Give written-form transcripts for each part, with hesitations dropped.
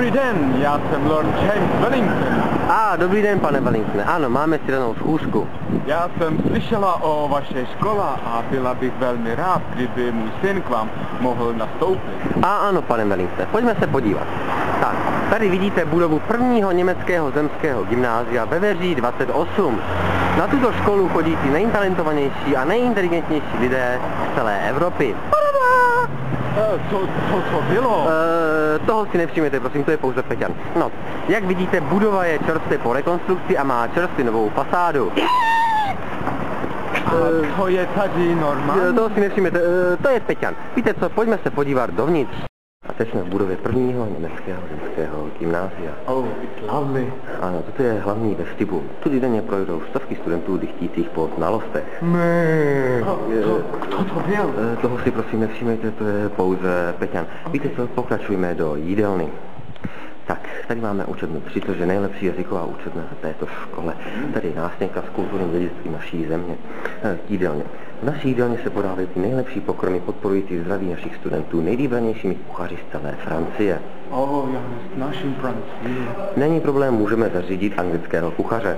Dobrý den, já jsem Lord James Wellington. Dobrý den, pane Wellington. Ano, máme si danou schůzku. Já jsem slyšela o vaší škole a byla bych velmi rád, kdyby můj syn k vám mohl nastoupit. Ano, pane Wellington, pojďme se podívat. Tak, tady vidíte budovu prvního německého zemského gymnázia ve Veří 28. Na tuto školu chodí ti nejtalentovanější a nejinteligentnější lidé z celé Evropy. Co bylo? Toho si nevšimněte, prosím, to je pouze Peťan. No, jak vidíte, budova je čerstvě po rekonstrukci a má čerstvě novou fasádu. A to je tady normální? Toho si nevšimněte, to je Peťan. Víte co, pojďme se podívat dovnitř. A teď jsme v budově prvního německého zemského gymnázia. Oh, it's lovely. Ano, toto je hlavní vestibul. Tudy denně projdou stovky studentů dychtících po znalostech. Kdo to byl? Toho si prosím nevšimejte, to je pouze Peťan. Víte co, pokračujeme do jídelny. Tak, tady máme učebnu 3, což je nejlepší jazyková učebna v této škole. Tady je nástěnka s kulturním dědictvím naší země. Jídelně. V naší jídelně se podávají ty nejlepší pokrmy podporující zdraví našich studentů, nejvýbranějšími kuchaři z celé Francie. Já z naší Francie. Není problém, můžeme zařídit anglického kuchaře.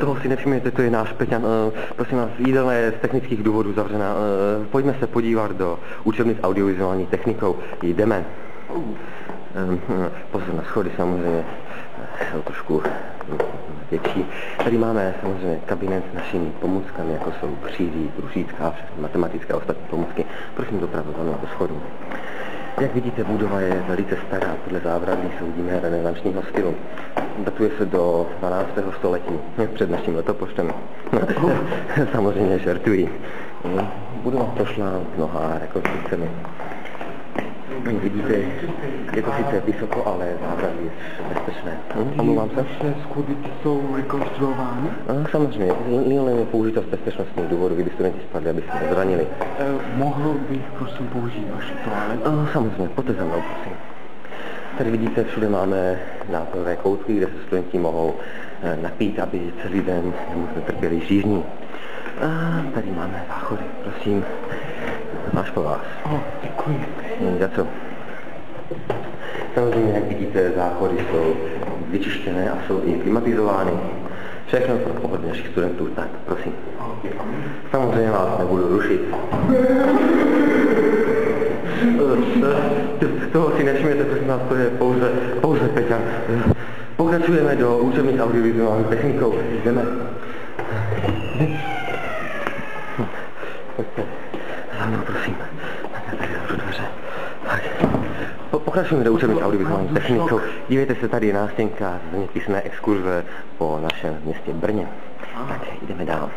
Toho si nevšimněte, to je náš Peťan. Prosím vás, jídelna je z technických důvodů zavřená. Pojďme se podívat do učebny s audiovizuální technikou. Jdeme. Pozor na schody samozřejmě, jsou trošku větší. Tady máme samozřejmě kabinet s našimi pomůckami, jako jsou kříží, kružítka, všechny matematické a ostatní pomůcky. Prosím dopravu tam na to schodu. Jak vidíte, budova je velice stará, podle zábradlí soudíme renesančního stylu. Datuje se do 12. století, před naším letopočtem. Samozřejmě žertují. Budova prošla mnoha rekonstrukcemi. Vidíte, je to sice vysoko, ale zábradlí je bezpečné. Omlouvám se? Schody jsou rekonstruovány? Samozřejmě, jídelna je použita z bezpečnostních důvodů, kdyby studenti spadli, aby se nezranili. Mohl bych prosím použít vaši toaletu? Samozřejmě, pojďte za mnou, prosím. Tady vidíte, všude máme nápojové koutky, kde se studenti mohou napít, aby celý den netrpěli žízní. Tady máme záchody, prosím. Máš po vás. Děkuji. Za co? Samozřejmě, jak vidíte, záchody jsou vyčištěné a jsou i klimatizovány. Všechno pro pohodlí našich studentů, tak prosím. Samozřejmě vás nebudu rušit. Toho si nevšimněte, prosím vás, to je pouze Peťan. Pokračujeme do učebny s audiovizuální technikou. Jdeme. Za mnou, prosím. Tady zavřu dveře. Pokračujeme do učebny s audiovizuální technikou. Dívejte se, tady je nástěnka zeměpisné exkurze po našem městě Brně. Tak, jdeme dál.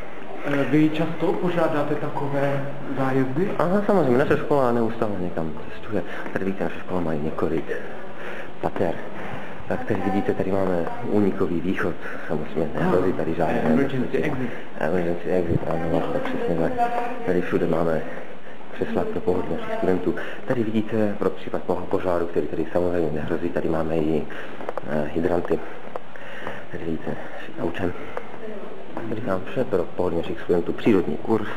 Vy často pořádáte takové zájezdy? Aha, samozřejmě, naše škola neustále někam cestuje. Tady víte, naše škola mají několik pater. Tak tady vidíte, tady máme únikový východ, samozřejmě nehrozí tady žádné emergency exit. Emergency exit, ano, přesně tak. Tady všude máme křesla pro pohodlí našich studentů. Tady vidíte pro případ požáru, který tady samozřejmě nehrozí, tady máme i hydranty. Tady vidíte autem. Tady mám vše pro pohodlí našich studentů, přírodní kurz.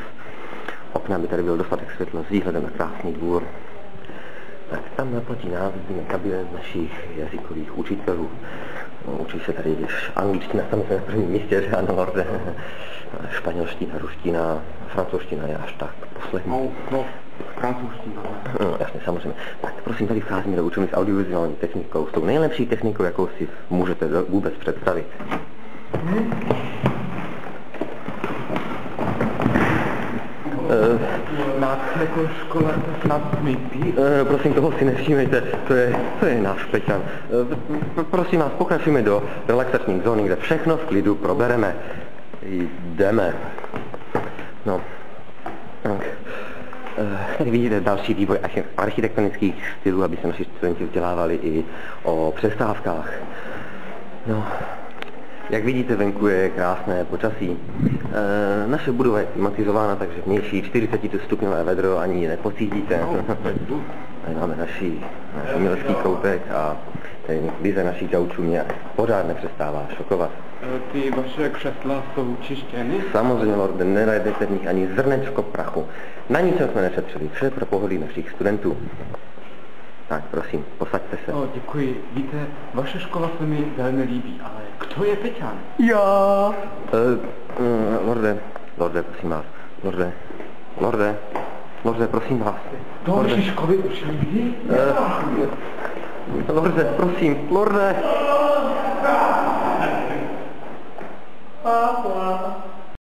Okna by tady byl dostatek světla s výhledem na krásný dvůr. Tak tam naproti nás vidíme kabinet našich jazykových učitelů. Učí se tady angličtina, tam jsme na prvním místě, že ano, Lorde. Španělština, ruština, francouzština je až tak poslední. Francouzština. Jasně, samozřejmě. Tak prosím, tady vcházíme do učebny s audiovizuální technikou, s tou nejlepší technikou, jakou si můžete vůbec představit. Na této škole snad smípí? Prosím, toho si nevšímejte, to je náš Peťan. Prosím vás, pokračujeme do relaxační zóny, kde všechno v klidu probereme. Jdeme. No. Tak. Tady vidíte další vývoj architektonických stylů, aby se naši studenti vzdělávali i o přestávkách. No. Jak vidíte, venku je krásné počasí. Naše budova je klimatizována, takže vnější 40 stupňové vedro ani nepocítíte. Tady máme naší umělecký koutek a ten vize našich gaučů mě pořád nepřestává šokovat. Ty vaše křesla jsou čištěny? Samozřejmě, lorde, nenajdete v nich ani zrnečko prachu. Na ničem jsme nešetřili, vše pro pohodlí našich studentů. Tak, prosím, posaďte se. Děkuji. Víte, vaše škola se mi velmi líbí, ale kdo je Peťan? Já! Lorde, prosím vás. Lorde, prosím vás. Do vaší školy už nikdy? Lorde, prosím, lorde!